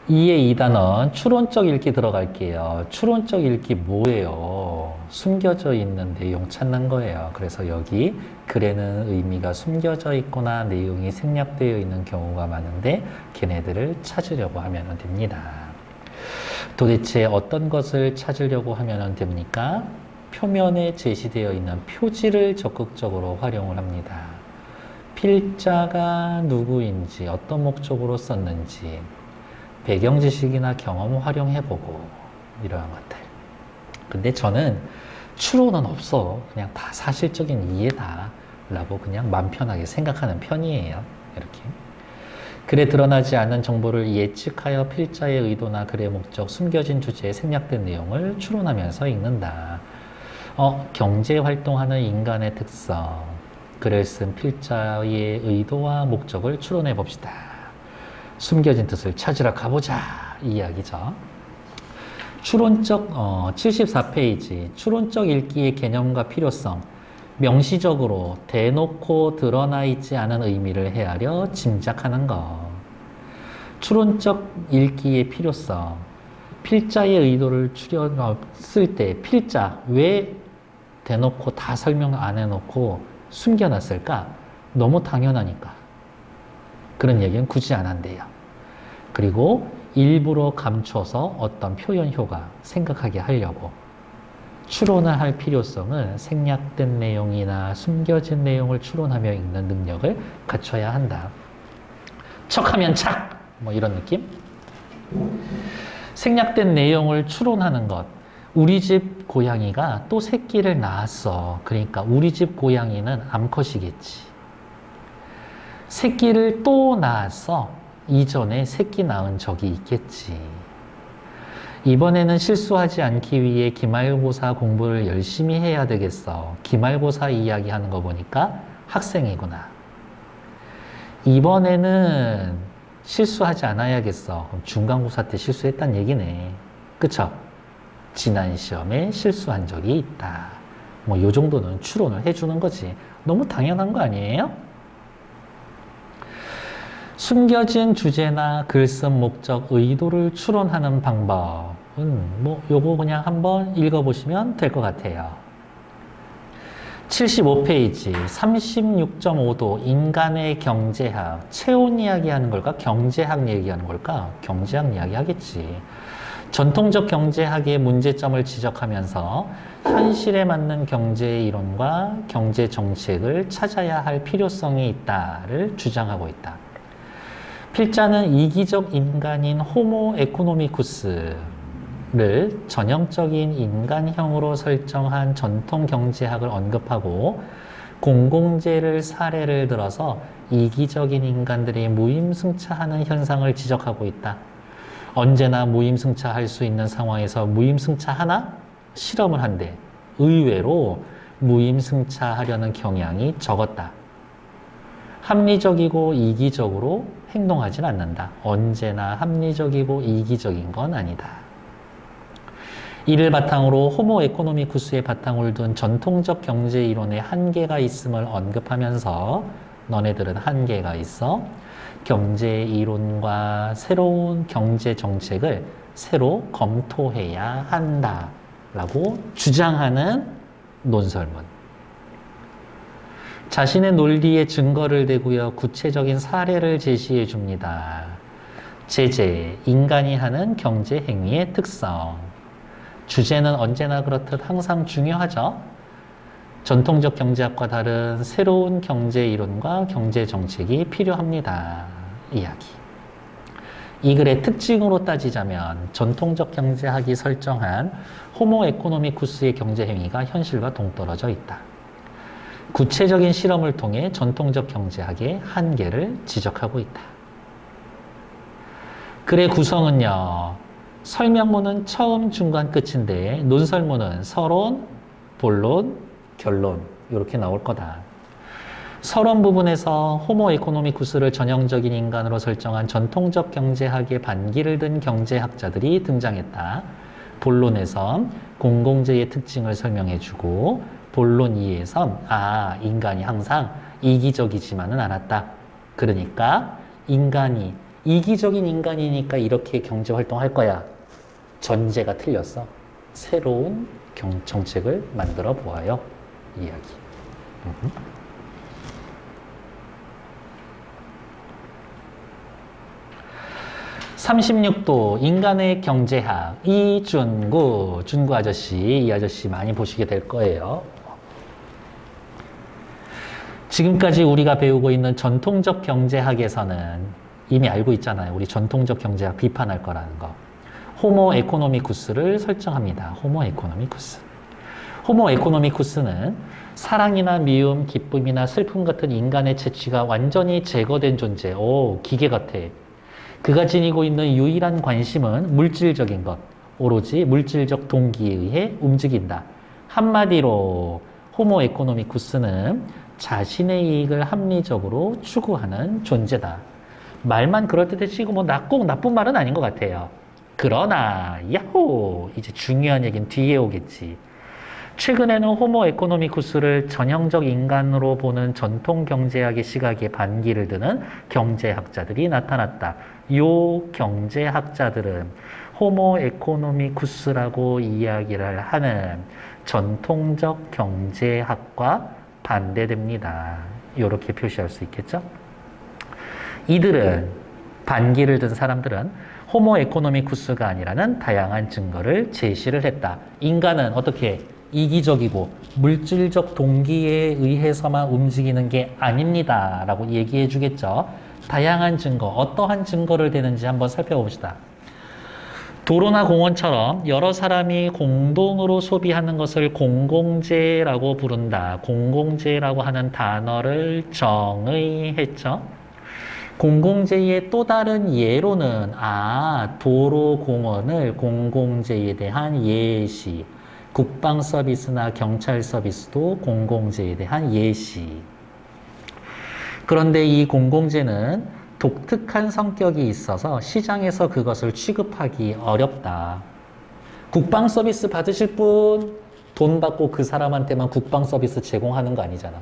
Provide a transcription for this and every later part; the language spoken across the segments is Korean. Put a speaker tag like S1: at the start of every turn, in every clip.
S1: 2의 2단원 추론적 읽기 들어갈게요. 추론적 읽기 뭐예요? 숨겨져 있는 내용 찾는 거예요. 그래서 여기 글에는 의미가 숨겨져 있거나 내용이 생략되어 있는 경우가 많은데 걔네들을 찾으려고 하면 됩니다. 도대체 어떤 것을 찾으려고 하면 됩니까? 표면에 제시되어 있는 표지를 적극적으로 활용을 합니다. 필자가 누구인지, 어떤 목적으로 썼는지, 배경 지식이나 경험 활용해보고 이러한 것들. 근데 저는 추론은 없어. 그냥 다 사실적인 이해다 라고 그냥 맘 편하게 생각하는 편이에요. 이렇게. 글에 드러나지 않은 정보를 예측하여 필자의 의도나 글의 목적, 숨겨진 주제에 생략된 내용을 추론하면서 읽는다. 경제활동하는 인간의 특성. 글을 쓴 필자의 의도와 목적을 추론해 봅시다. 숨겨진 뜻을 찾으러 가보자 이 이야기죠. 추론적 74페이지 추론적 읽기의 개념과 필요성. 명시적으로 대놓고 드러나 있지 않은 의미를 헤아려 짐작하는 것. 추론적 읽기의 필요성. 필자의 의도를 쓸 때 필자 왜 대놓고 다 설명 안 해놓고 숨겨놨을까? 너무 당연하니까. 그런 얘기는 굳이 안 한대요. 그리고 일부러 감춰서 어떤 표현 효과 생각하게 하려고 추론을 할 필요성은 생략된 내용이나 숨겨진 내용을 추론하며 읽는 능력을 갖춰야 한다. 척하면 착! 뭐 이런 느낌? 생략된 내용을 추론하는 것. 우리 집 고양이가 또 새끼를 낳았어. 그러니까 우리 집 고양이는 암컷이겠지. 새끼를 또 낳았어. 이전에 새끼 낳은 적이 있겠지. 이번에는 실수하지 않기 위해 기말고사 공부를 열심히 해야 되겠어. 기말고사 이야기하는 거 보니까 학생이구나. 이번에는 실수하지 않아야겠어. 그럼 중간고사 때 실수했단 얘기네. 그쵸? 지난 시험에 실수한 적이 있다. 뭐 요 정도는 추론을 해주는 거지. 너무 당연한 거 아니에요? 숨겨진 주제나 글쓴 목적, 의도를 추론하는 방법은 뭐 요거 그냥 한번 읽어보시면 될 것 같아요. 75페이지 36.5도 인간의 경제학. 체온 이야기하는 걸까? 경제학 얘기하는 걸까? 경제학 이야기 하겠지. 전통적 경제학의 문제점을 지적하면서 현실에 맞는 경제 이론과 경제 정책을 찾아야 할 필요성이 있다를 주장하고 있다. 필자는 이기적 인간인 호모 에코노미쿠스를 전형적인 인간형으로 설정한 전통 경제학을 언급하고 공공재를 사례를 들어서 이기적인 인간들이 무임승차하는 현상을 지적하고 있다. 언제나 무임승차할 수 있는 상황에서 무임승차하나? 실험을 한대. 의외로 무임승차하려는 경향이 적었다. 합리적이고 이기적으로 행동하진 않는다. 언제나 합리적이고 이기적인 건 아니다. 이를 바탕으로 호모 에코노미쿠스의 바탕을 둔 전통적 경제 이론에 한계가 있음을 언급하면서 너네들은 한계가 있어. 경제 이론과 새로운 경제 정책을 새로 검토해야 한다. 라고 주장하는 논설문. 자신의 논리에 증거를 대고요. 구체적인 사례를 제시해 줍니다. 제재, 인간이 하는 경제 행위의 특성. 주제는 언제나 그렇듯 항상 중요하죠. 전통적 경제학과 다른 새로운 경제 이론과 경제 정책이 필요합니다. 이야기. 이 글의 특징으로 따지자면 전통적 경제학이 설정한 호모 에코노미쿠스의 경제 행위가 현실과 동떨어져 있다. 구체적인 실험을 통해 전통적 경제학의 한계를 지적하고 있다. 글의 구성은요. 설명문은 처음, 중간, 끝인데 논설문은 서론, 본론, 결론 이렇게 나올 거다. 서론 부분에서 호모 에코노미쿠스를 전형적인 인간으로 설정한 전통적 경제학의 반기를 든 경제학자들이 등장했다. 본론에선 공공재의 특징을 설명해주고 본론 2에선 인간이 항상 이기적이지만은 않았다. 그러니까 인간이 이기적인 인간이니까 이렇게 경제 활동할 거야. 전제가 틀렸어. 새로운 정책을 만들어 보아요. 이야기. 36도 인간의 경제학 이준구 준구 아저씨 이 아저씨 많이 보시게 될 거예요. 지금까지 우리가 배우고 있는 전통적 경제학에서는 이미 알고 있잖아요. 우리 전통적 경제학 비판할 거라는 거. 호모 에코노미쿠스를 설정합니다. 호모 에코노미쿠스. 호모 에코노미쿠스는 사랑이나 미움, 기쁨이나 슬픔 같은 인간의 채취가 완전히 제거된 존재. 오, 기계 같아. 그가 지니고 있는 유일한 관심은 물질적인 것, 오로지 물질적 동기에 의해 움직인다. 한마디로 호모 에코노미쿠스는 자신의 이익을 합리적으로 추구하는 존재다. 말만 그럴듯했지 이거 뭐 꼭 나쁜 말은 아닌 것 같아요. 그러나 야호! 이제 중요한 얘기는 뒤에 오겠지. 최근에는 호모 에코노미쿠스를 전형적 인간으로 보는 전통 경제학의 시각에 반기를 드는 경제학자들이 나타났다. 요 경제학자들은 호모 에코노미쿠스라고 이야기를 하는 전통적 경제학과 반대됩니다. 이렇게 표시할 수 있겠죠? 이들은 반기를 든 사람들은 호모 에코노미쿠스가 아니라는 다양한 증거를 제시를 했다. 인간은 어떻게 이기적이고 물질적 동기에 의해서만 움직이는 게 아닙니다. 라고 얘기해 주겠죠. 다양한 증거, 어떠한 증거를 대는지 한번 살펴봅시다. 도로나 공원처럼 여러 사람이 공동으로 소비하는 것을 공공재라고 부른다. 공공재라고 하는 단어를 정의했죠. 공공재의 또 다른 예로는 도로 공원을 공공재에 대한 예시, 국방 서비스나 경찰 서비스도 공공재에 대한 예시. 그런데 이 공공재는 독특한 성격이 있어서 시장에서 그것을 취급하기 어렵다. 국방 서비스 받으실 분 돈 받고 그 사람한테만 국방 서비스 제공하는 거 아니잖아.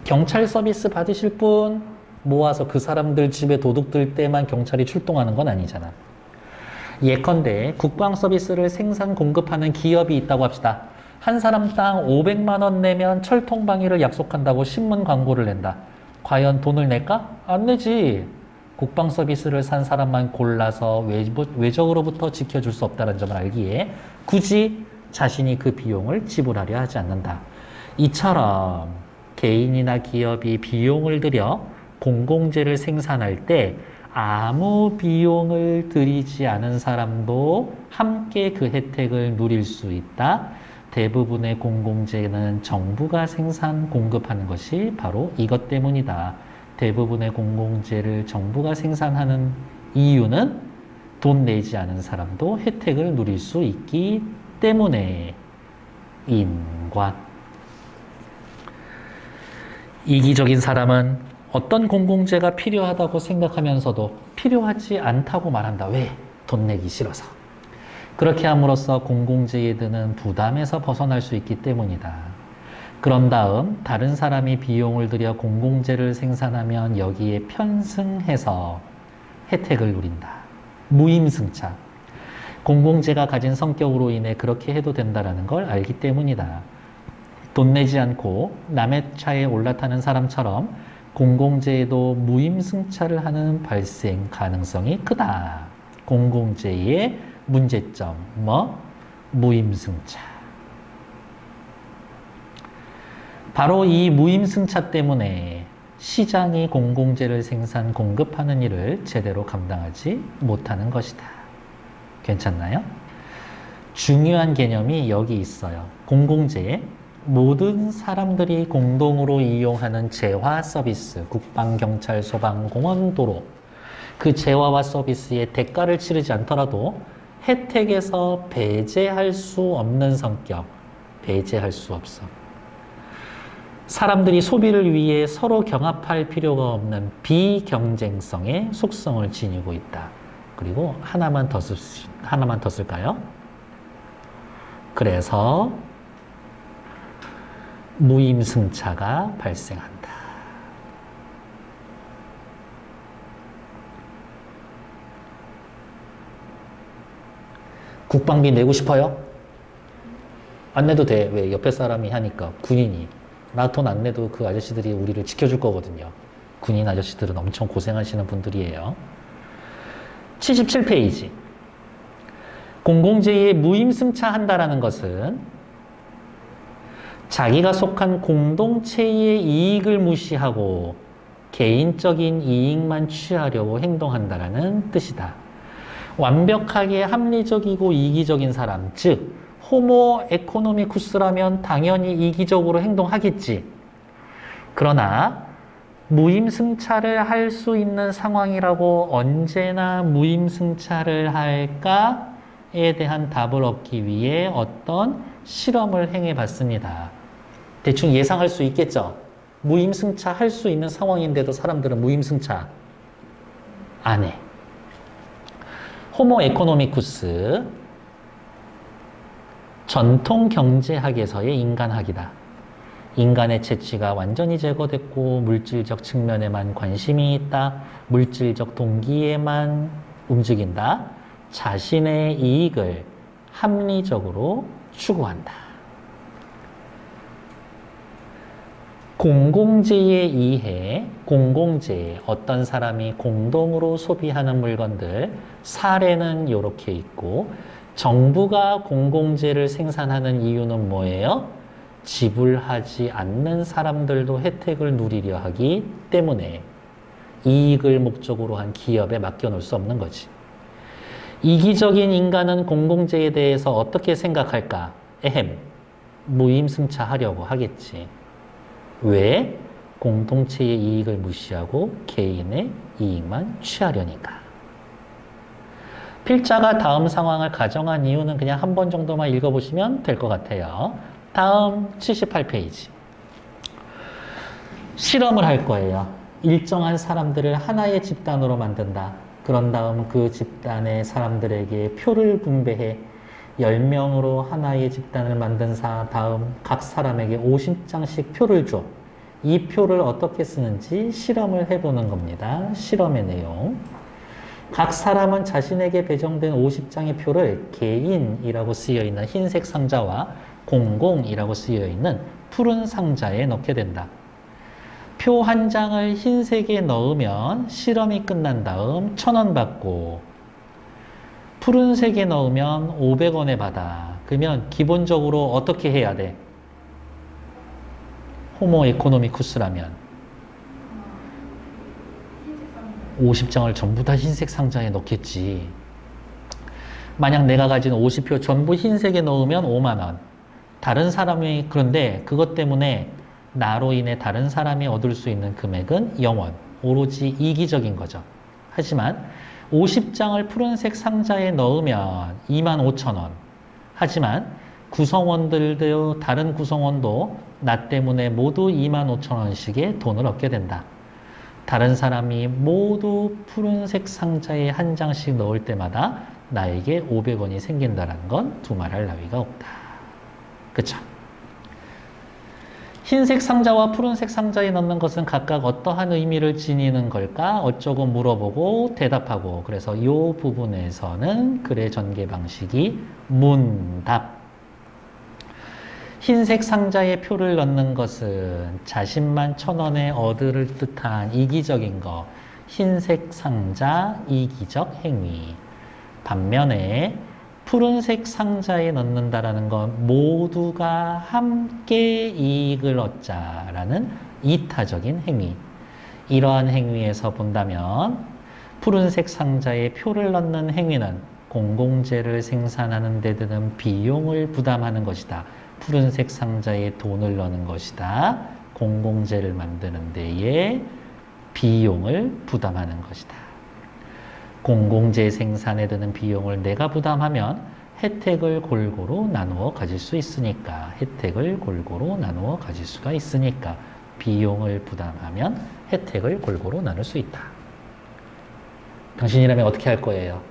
S1: 경찰 서비스 받으실 분 모아서 그 사람들 집에 도둑 들 때만 경찰이 출동하는 건 아니잖아. 예컨대 국방 서비스를 생산 공급하는 기업이 있다고 합시다. 한 사람당 500만 원 내면 철통방위를 약속한다고 신문 광고를 낸다. 과연 돈을 낼까? 안 내지. 국방 서비스를 산 사람만 골라서 외적으로부터 지켜줄 수 없다는 점을 알기에 굳이 자신이 그 비용을 지불하려 하지 않는다. 이처럼 개인이나 기업이 비용을 들여 공공재를 생산할 때 아무 비용을 들이지 않은 사람도 함께 그 혜택을 누릴 수 있다. 대부분의 공공재는 정부가 생산, 공급하는 것이 바로 이것 때문이다. 대부분의 공공재를 정부가 생산하는 이유는 돈 내지 않은 사람도 혜택을 누릴 수 있기 때문에 인과. 이기적인 사람은 어떤 공공재가 필요하다고 생각하면서도 필요하지 않다고 말한다. 왜? 돈 내기 싫어서. 그렇게 함으로써 공공재에 드는 부담에서 벗어날 수 있기 때문이다. 그런 다음 다른 사람이 비용을 들여 공공재를 생산하면 여기에 편승해서 혜택을 누린다. 무임승차. 공공재가 가진 성격으로 인해 그렇게 해도 된다는 걸 알기 때문이다. 돈 내지 않고 남의 차에 올라타는 사람처럼 공공재에도 무임승차를 하는 발생 가능성이 크다. 공공재의 문제점, 무임승차. 바로 이 무임승차 때문에 시장이 공공재를 생산, 공급하는 일을 제대로 감당하지 못하는 것이다. 괜찮나요? 중요한 개념이 여기 있어요. 공공재, 모든 사람들이 공동으로 이용하는 재화 서비스, 국방, 경찰, 소방, 공원, 도로, 그 재화와 서비스에 대가를 치르지 않더라도 혜택에서 배제할 수 없는 성격, 배제할 수 없어. 사람들이 소비를 위해 서로 경합할 필요가 없는 비경쟁성의 속성을 지니고 있다. 그리고 하나만 더 쓸까요? 그래서 무임승차가 발생한다. 국방비 내고 싶어요? 안 내도 돼. 왜? 옆에 사람이 하니까. 군인이. 나 돈 안 내도 그 아저씨들이 우리를 지켜줄 거거든요. 군인 아저씨들은 엄청 고생하시는 분들이에요. 77페이지. 공공재에 무임승차한다라는 것은 자기가 속한 공동체의 이익을 무시하고 개인적인 이익만 취하려고 행동한다라는 뜻이다. 완벽하게 합리적이고 이기적인 사람, 즉 호모 에코노미쿠스라면 당연히 이기적으로 행동하겠지. 그러나 무임승차를 할 수 있는 상황이라고 언제나 무임승차를 할까에 대한 답을 얻기 위해 어떤 실험을 행해 봤습니다. 대충 예상할 수 있겠죠? 무임승차 할 수 있는 상황인데도 사람들은 무임승차 안 해. 호모 에코노미쿠스, 전통 경제학에서의 인간학이다. 인간의 채취가 완전히 제거됐고 물질적 측면에만 관심이 있다. 물질적 동기에만 움직인다. 자신의 이익을 합리적으로 추구한다. 공공재에 의해 공공재, 어떤 사람이 공동으로 소비하는 물건들, 사례는 이렇게 있고, 정부가 공공재를 생산하는 이유는 뭐예요? 지불하지 않는 사람들도 혜택을 누리려 하기 때문에 이익을 목적으로 한 기업에 맡겨놓을 수 없는 거지. 이기적인 인간은 공공재에 대해서 어떻게 생각할까? 무임승차하려고 하겠지. 왜? 공동체의 이익을 무시하고 개인의 이익만 취하려니까. 필자가 다음 상황을 가정한 이유는 그냥 한 번 정도만 읽어보시면 될 것 같아요. 다음 78페이지. 실험을 할 거예요. 일정한 사람들을 하나의 집단으로 만든다. 그런 다음 그 집단의 사람들에게 표를 분배해 10명으로 하나의 집단을 만든 다음 각 사람에게 50장씩 표를 줘. 이 표를 어떻게 쓰는지 실험을 해보는 겁니다. 실험의 내용. 각 사람은 자신에게 배정된 50장의 표를 개인이라고 쓰여있는 흰색 상자와 공공이라고 쓰여있는 푸른 상자에 넣게 된다. 표 한 장을 흰색에 넣으면 실험이 끝난 다음 1,000원 받고, 푸른색에 넣으면 500원에 받아. 그러면 기본적으로 어떻게 해야 돼? 호모 에코노미쿠스라면 50장을 전부 다 흰색 상자에 넣겠지. 만약 내가 가진 50표 전부 흰색에 넣으면 5만 원. 다른 사람이, 그런데 그것 때문에 나로 인해 다른 사람이 얻을 수 있는 금액은 0원. 오로지 이기적인 거죠. 하지만 50장을 푸른색 상자에 넣으면 25,000원. 하지만 구성원들도, 다른 구성원도 나 때문에 모두 25,000원씩의 돈을 얻게 된다. 다른 사람이 모두 푸른색 상자에 한 장씩 넣을 때마다 나에게 500원이 생긴다는 건 두말할 나위가 없다. 그쵸? 흰색 상자와 푸른색 상자에 넣는 것은 각각 어떠한 의미를 지니는 걸까? 어쩌고 물어보고 대답하고. 그래서 이 부분에서는 글의 전개 방식이 문답. 흰색 상자에 표를 넣는 것은 자신만 1,000원에 얻을 듯한 이기적인 거. 흰색 상자, 이기적 행위. 반면에 푸른색 상자에 넣는다라는 건 모두가 함께 이익을 얻자라는 이타적인 행위. 이러한 행위에서 본다면 푸른색 상자에 표를 넣는 행위는 공공재를 생산하는 데 드는 비용을 부담하는 것이다. 푸른색 상자에 돈을 넣는 것이다. 공공재를 만드는 데에 비용을 부담하는 것이다. 공공재 생산에 드는 비용을 내가 부담하면 혜택을 골고루 나누어 가질 수 있으니까, 혜택을 골고루 나누어 가질 수가 있으니까, 비용을 부담하면 혜택을 골고루 나눌 수 있다. 당신이라면 어떻게 할 거예요?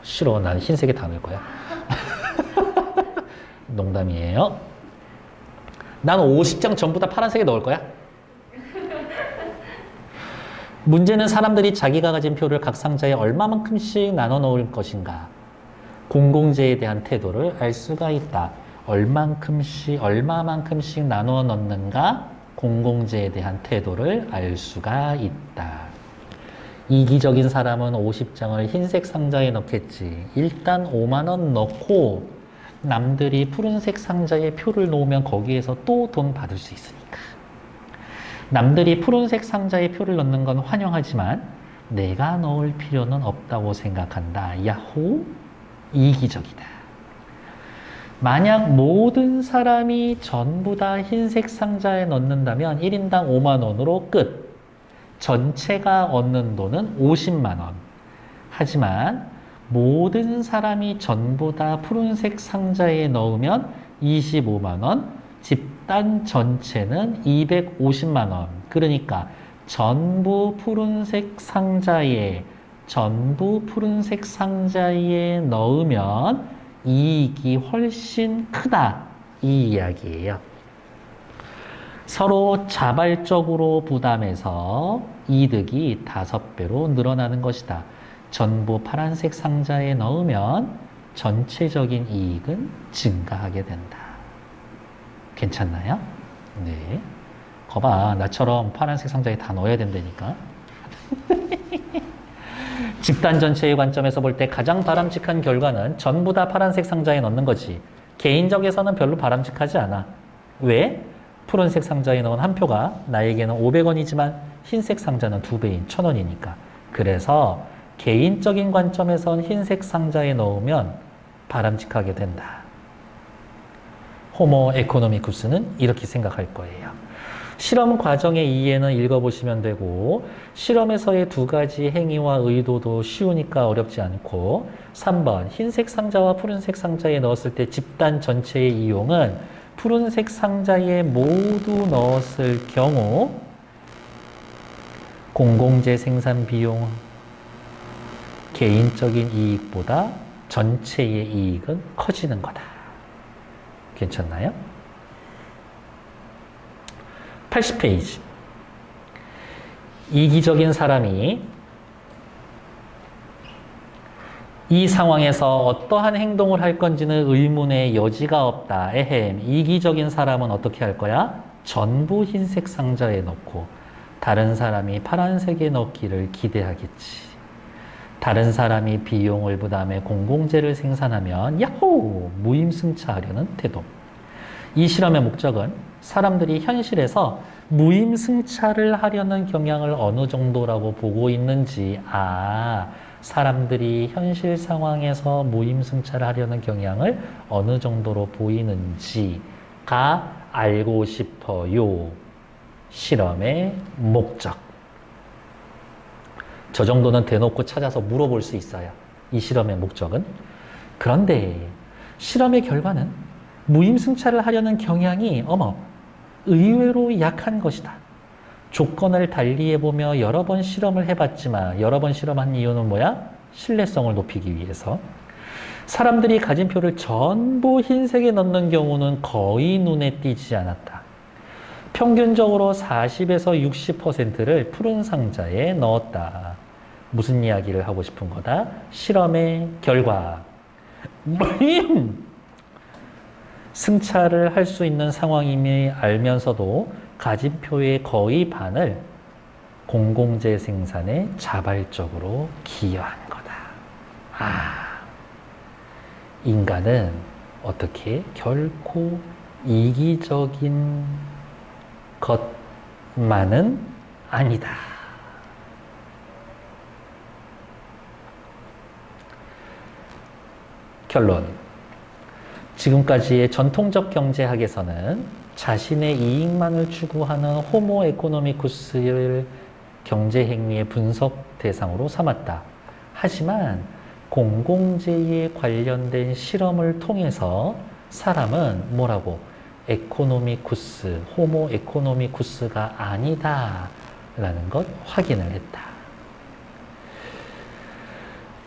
S1: 싫어. 난 흰색에 다 넣을 거야. 농담이에요. 난 50장 전부 다 파란색에 넣을 거야. 문제는 사람들이 자기가 가진 표를 각 상자에 얼마만큼씩 나눠 놓을 것인가. 공공재에 대한 태도를 알 수가 있다. 얼마만큼씩 나눠 넣는가? 공공재에 대한 태도를 알 수가 있다. 이기적인 사람은 50장을 흰색 상자에 넣겠지. 일단 5만 원 넣고 남들이 푸른색 상자에 표를 놓으면 거기에서 또 돈 받을 수 있으니까. 남들이 푸른색 상자에 표를 넣는 건 환영하지만 내가 넣을 필요는 없다고 생각한다. 야호! 이기적이다. 만약 모든 사람이 전부 다 흰색 상자에 넣는다면 1인당 5만 원으로 끝. 전체가 얻는 돈은 50만 원. 하지만 모든 사람이 전부 다 푸른색 상자에 넣으면 25만 원, 집단 전체는 250만 원. 그러니까 전부 푸른색 상자에 넣으면 이익이 훨씬 크다. 이 이야기예요. 서로 자발적으로 부담해서 이득이 5배로 늘어나는 것이다. 전부 파란색 상자에 넣으면 전체적인 이익은 증가하게 된다. 괜찮나요? 네. 거봐, 나처럼 파란색 상자에 다 넣어야 된다니까. 집단 전체의 관점에서 볼 때 가장 바람직한 결과는 전부 다 파란색 상자에 넣는 거지. 개인적에서는 별로 바람직하지 않아. 왜? 푸른색 상자에 넣은 한 표가 나에게는 500원이지만 흰색 상자는 2배인 1000원이니까. 그래서 개인적인 관점에선 흰색 상자에 넣으면 바람직하게 된다. 호모 에코노미쿠스는 이렇게 생각할 거예요. 실험 과정의 이해는 읽어보시면 되고 실험에서의 2가지 행위와 의도도 쉬우니까 어렵지 않고 3번 흰색 상자와 푸른색 상자에 넣었을 때 집단 전체의 이용은 푸른색 상자에 모두 넣었을 경우 공공재 생산 비용 개인적인 이익보다 전체의 이익은 커지는 거다. 괜찮나요? 80페이지. 이기적인 사람이 이 상황에서 어떠한 행동을 할 건지는 의문의 여지가 없다. 에헴. 이기적인 사람은 어떻게 할 거야? 전부 흰색 상자에 넣고 다른 사람이 파란색에 넣기를 기대하겠지. 다른 사람이 비용을 부담해 공공재를 생산하면 야호! 무임승차하려는 태도. 이 실험의 목적은 사람들이 현실에서 무임승차를 하려는 경향을 어느 정도라고 보고 있는지, 사람들이 현실 상황에서 무임승차를 하려는 경향을 어느 정도로 보이는지가 알고 싶어요. 실험의 목적. 저 정도는 대놓고 찾아서 물어볼 수 있어요. 이 실험의 목적은. 그런데 실험의 결과는 무임승차를 하려는 경향이 의외로 약한 것이다. 조건을 달리해보며 여러 번 실험을 해봤지만 여러 번 실험한 이유는 뭐야? 신뢰성을 높이기 위해서. 사람들이 가진 표를 전부 흰색에 넣는 경우는 거의 눈에 띄지 않았다. 평균적으로 40에서 60%를 푸른 상자에 넣었다. 무슨 이야기를 하고 싶은 거다? 실험의 결과. 승차를 할 수 있는 상황임을 알면서도 가진 표의 거의 반을 공공재 생산에 자발적으로 기여한 거다. 인간은 어떻게 결코 이기적인 것만은 아니다. 결론. 지금까지의 전통적 경제학에서는 자신의 이익만을 추구하는 호모 에코노미쿠스를 경제행위의 분석 대상으로 삼았다. 하지만 공공재에 관련된 실험을 통해서 사람은 뭐라고? 에코노미쿠스, 호모 에코노미쿠스가 아니다 라는 것 확인을 했다.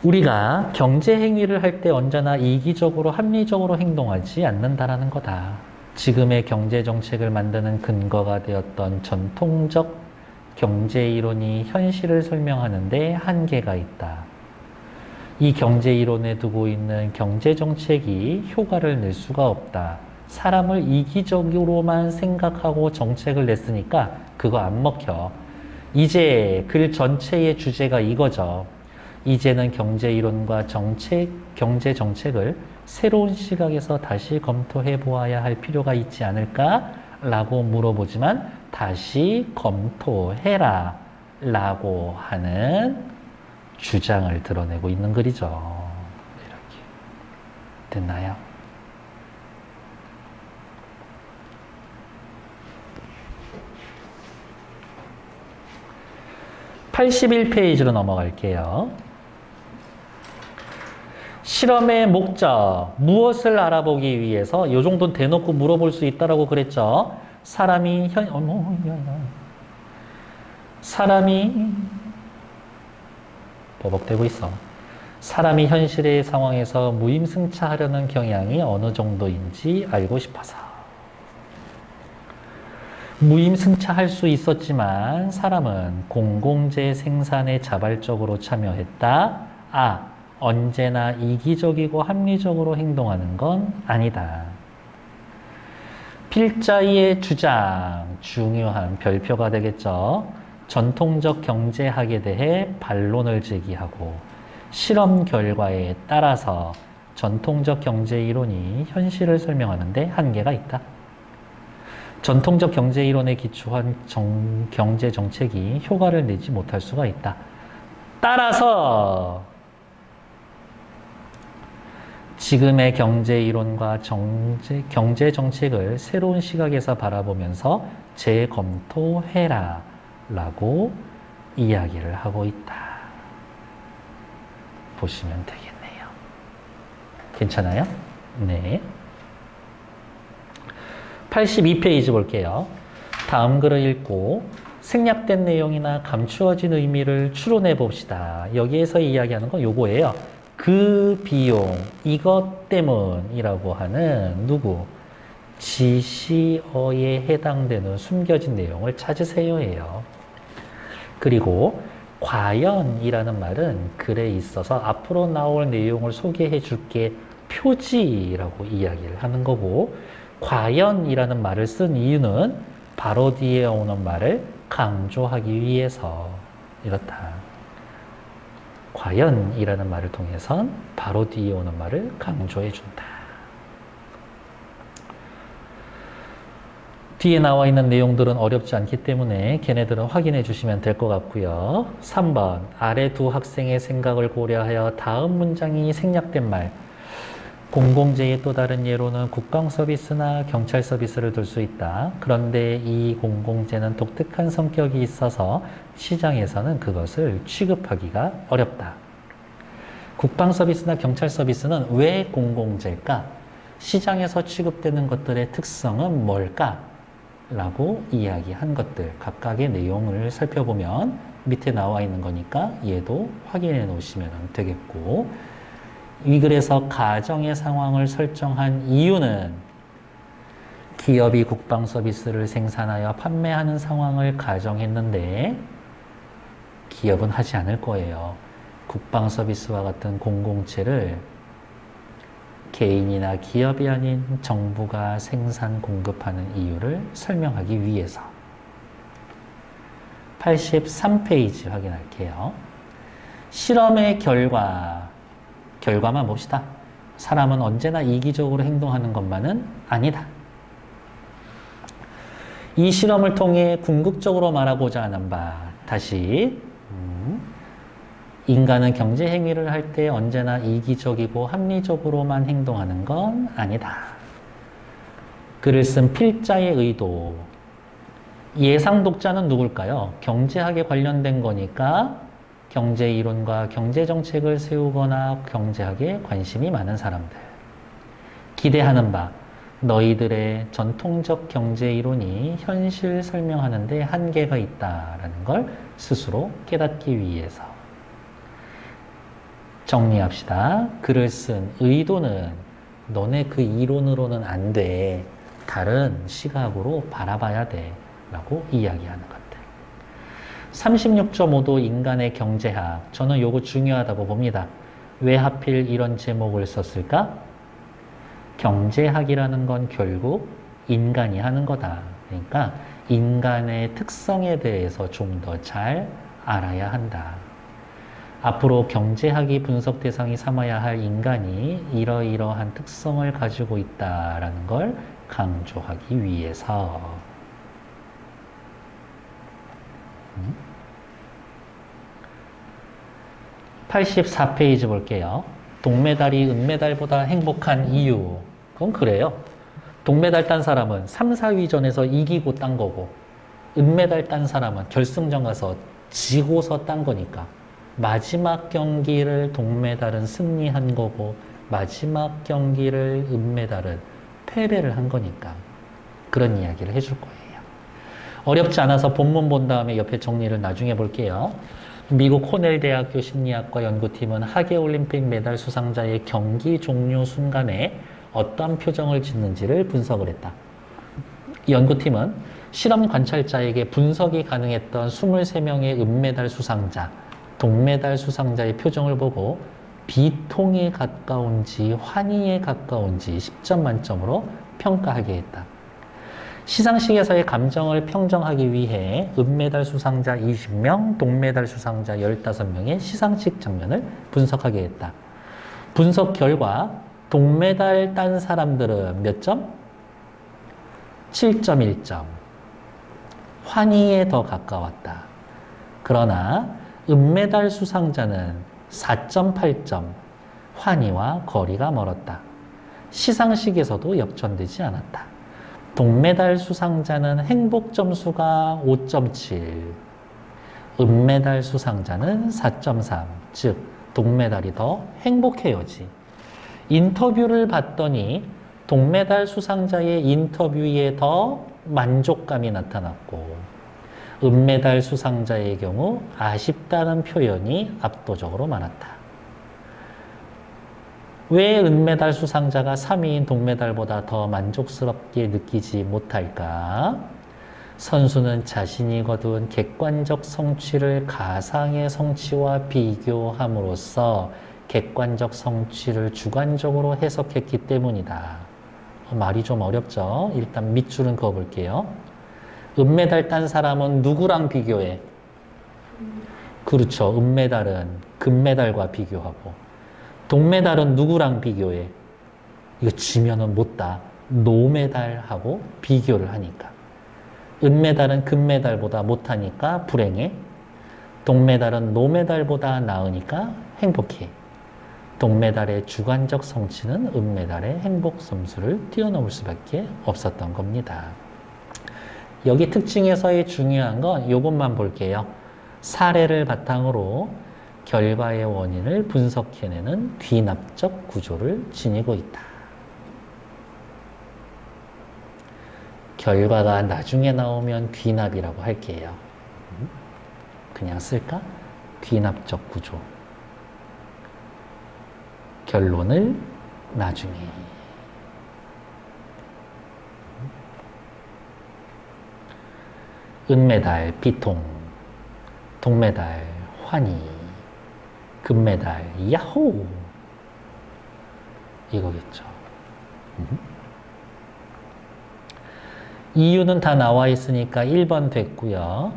S1: 우리가 경제행위를 할 때 언제나 이기적으로 합리적으로 행동하지 않는다라는 거다. 지금의 경제정책을 만드는 근거가 되었던 전통적 경제 이론이 현실을 설명하는데 한계가 있다. 이 경제 이론에 두고 있는 경제 정책이 효과를 낼 수가 없다. 사람을 이기적으로만 생각하고 정책을 냈으니까 그거 안 먹혀. 이제 글 전체의 주제가 이거죠. 이제는 경제 이론과 경제 정책을 새로운 시각에서 다시 검토해 보아야 할 필요가 있지 않을까? 라고 물어보지만 다시 검토해라 라고 하는 주장을 드러내고 있는 글이죠. 이렇게. 됐나요? (81페이지로) 넘어갈게요. 실험의 목적, 무엇을 알아보기 위해서 이 정도는 대놓고 물어볼 수 있다라고 그랬죠. 사람이 버벅대고 있어. 사람이 현실의 상황에서 무임승차하려는 경향이 어느 정도인지 알고 싶어서. 무임승차할 수 있었지만 사람은 공공재 생산에 자발적으로 참여했다. 언제나 이기적이고 합리적으로 행동하는 건 아니다. 필자의 주장, 중요한 별표가 되겠죠. 전통적 경제학에 대해 반론을 제기하고 실험 결과에 따라서 전통적 경제 이론이 현실을 설명하는데 한계가 있다. 전통적 경제 이론에 기초한 경제 정책이 효과를 내지 못할 수가 있다. 따라서 지금의 경제 이론과 경제 정책을 새로운 시각에서 바라보면서 재검토해라 라고 이야기를 하고 있다. 보시면 되겠네요. 괜찮아요? 네. 82페이지 볼게요. 다음 글을 읽고 생략된 내용이나 감추어진 의미를 추론해 봅시다. 여기에서 이야기하는 건 요거예요. 그 비용, 이것 때문이라고 하는 누구? 지시어에 해당되는 숨겨진 내용을 찾으세요예요. 그리고 과연이라는 말은 글에 있어서 앞으로 나올 내용을 소개해 줄게 표지라고 이야기를 하는 거고, 과연이라는 말을 쓴 이유는 바로 뒤에 오는 말을 강조하기 위해서 이렇다. 과연이라는 말을 통해선 바로 뒤에 오는 말을 강조해 준다. 뒤에 나와 있는 내용들은 어렵지 않기 때문에 걔네들은 확인해 주시면 될 것 같고요. 3번, 아래 두 학생의 생각을 고려하여 다음 문장이 생략된 말. 공공재의 또 다른 예로는 국방 서비스나 경찰 서비스를 들 수 있다. 그런데 이 공공재는 독특한 성격이 있어서 시장에서는 그것을 취급하기가 어렵다. 국방 서비스나 경찰 서비스는 왜 공공재일까? 시장에서 취급되는 것들의 특성은 뭘까? 라고 이야기한 것들, 각각의 내용을 살펴보면 밑에 나와 있는 거니까 얘도 확인해 놓으시면 되겠고, 이 글에서 가정의 상황을 설정한 이유는 기업이 국방 서비스를 생산하여 판매하는 상황을 가정했는데 기업은 하지 않을 거예요. 국방 서비스와 같은 공공체를 개인이나 기업이 아닌 정부가 생산 공급하는 이유를 설명하기 위해서. 83페이지 확인할게요. 실험의 결과만 봅시다. 사람은 언제나 이기적으로 행동하는 것만은 아니다. 이 실험을 통해 궁극적으로 말하고자 하는 바, 다시 인간은 경제 행위를 할 때 언제나 이기적이고 합리적으로만 행동하는 건 아니다. 글을 쓴 필자의 의도, 예상 독자는 누굴까요? 경제학에 관련된 거니까 경제 이론과 경제 정책을 세우거나 경제학에 관심이 많은 사람들. 기대하는 바, 너희들의 전통적 경제 이론이 현실 설명하는 데 한계가 있다라는 걸 스스로 깨닫기 위해서. 정리합시다. 글을 쓴 의도는 너네 그 이론으로는 안 돼. 다른 시각으로 바라봐야 돼. 라고 이야기하는 것들. 36.5도 인간의 경제학. 저는 요거 중요하다고 봅니다. 왜 하필 이런 제목을 썼을까? 경제학이라는 건 결국 인간이 하는 거다. 그러니까 인간의 특성에 대해서 좀 더 잘 알아야 한다. 앞으로 경제학이 분석 대상이 삼아야 할 인간이 이러이러한 특성을 가지고 있다라는 걸 강조하기 위해서. 84페이지 볼게요. 동메달이 은메달보다 행복한 이유. 그건 그래요. 동메달 딴 사람은 3, 4위전에서 이기고 딴 거고, 은메달 딴 사람은 결승전 가서 지고서 딴 거니까. 마지막 경기를 동메달은 승리한 거고, 마지막 경기를 은메달은 패배를 한 거니까. 그런 이야기를 해줄 거예요. 어렵지 않아서 본문 본 다음에 옆에 정리를 나중에 볼게요. 미국 코넬 대학교 심리학과 연구팀은 하계올림픽 메달 수상자의 경기 종료 순간에 어떠한 표정을 짓는지를 분석을 했다. 연구팀은 실험 관찰자에게 분석이 가능했던 23명의 은메달 수상자, 동메달 수상자의 표정을 보고 비통에 가까운지 환희에 가까운지 10점 만점으로 평가하게 했다. 시상식에서의 감정을 평정하기 위해 은메달 수상자 20명, 동메달 수상자 15명의 시상식 장면을 분석하게 했다. 분석 결과 동메달 딴 사람들은 몇 점? 7.1점. 환희에 더 가까웠다. 그러나 은메달 수상자는 4.8점. 환희와 거리가 멀었다. 시상식에서도 역전되지 않았다. 동메달 수상자는 행복 점수가 5.7, 은메달 수상자는 4.3, 즉 동메달이 더 행복해요지. 인터뷰를 봤더니 동메달 수상자의 인터뷰에 더 만족감이 나타났고, 은메달 수상자의 경우 아쉽다는 표현이 압도적으로 많았다. 왜 은메달 수상자가 3위인 동메달보다 더 만족스럽게 느끼지 못할까? 선수는 자신이 거둔 객관적 성취를 가상의 성취와 비교함으로써 객관적 성취를 주관적으로 해석했기 때문이다. 말이 좀 어렵죠? 일단 밑줄은 그어볼게요. 은메달 딴 사람은 누구랑 비교해? 그렇죠. 은메달은 금메달과 비교하고, 동메달은 누구랑 비교해? 이거 지면은 못 따. 노메달하고 비교를 하니까. 은메달은 금메달보다 못하니까 불행해. 동메달은 노메달보다 나으니까 행복해. 동메달의 주관적 성취는 은메달의 행복 점수를 뛰어넘을 수밖에 없었던 겁니다. 여기 특징에서의 중요한 건 이것만 볼게요. 사례를 바탕으로 결과의 원인을 분석해내는 귀납적 구조를 지니고 있다. 결과가 나중에 나오면 귀납이라고 할게요. 그냥 쓸까? 귀납적 구조. 결론을 나중에. 은메달 비통, 동메달 환희, 금메달 야호, 이거겠죠. 이유는 다 나와 있으니까 1번 됐고요.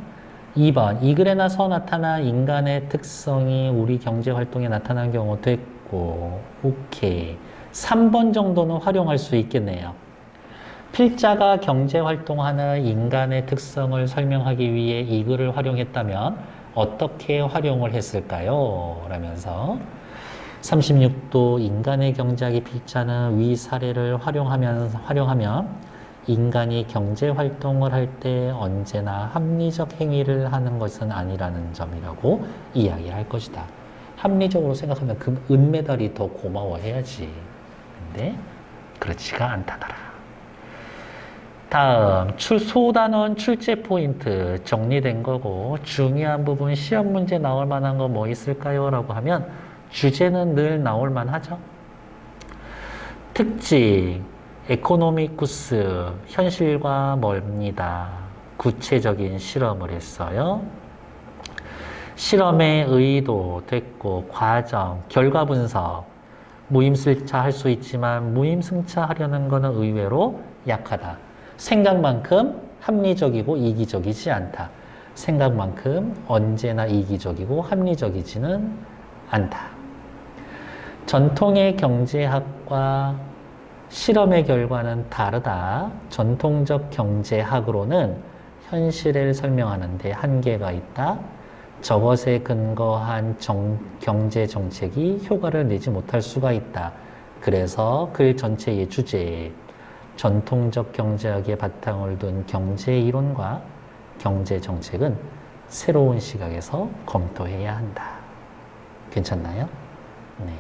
S1: 2번, 이 글에 나타난 인간의 특성이 우리 경제활동에 나타난 경우 됐고, 오케이. 3번 정도는 활용할 수 있겠네요. 필자가 경제활동하는 인간의 특성을 설명하기 위해 이 글을 활용했다면 어떻게 활용을 했을까요? 라면서 36도 인간의 경제학의 필자는 위 사례를 활용하면 인간이 경제활동을 할 때 언제나 합리적 행위를 하는 것은 아니라는 점이라고 이야기할 것이다. 합리적으로 생각하면 그 은메달이 더 고마워해야지. 근데 그렇지가 않다더라. 다음, 소단원 출제 포인트 정리된 거고, 중요한 부분 시험 문제 나올 만한 거 뭐 있을까요? 라고 하면 주제는 늘 나올 만하죠. 특징, 에코노미쿠스, 현실과 멀니다. 구체적인 실험을 했어요. 실험의 의도 됐고, 과정, 결과 분석, 무임승차 할 수 있지만 무임승차 하려는 거는 의외로 약하다. 생각만큼 합리적이고 이기적이지 않다. 생각만큼 언제나 이기적이고 합리적이지는 않다. 전통의 경제학과 실험의 결과는 다르다. 전통적 경제학으로는 현실을 설명하는 데 한계가 있다. 저것에 근거한 경제 정책이 효과를 내지 못할 수가 있다. 그래서 글 전체의 주제에 전통적 경제학의 바탕을 둔 경제 이론과 경제 정책은 새로운 시각에서 검토해야 한다. 괜찮나요? 네.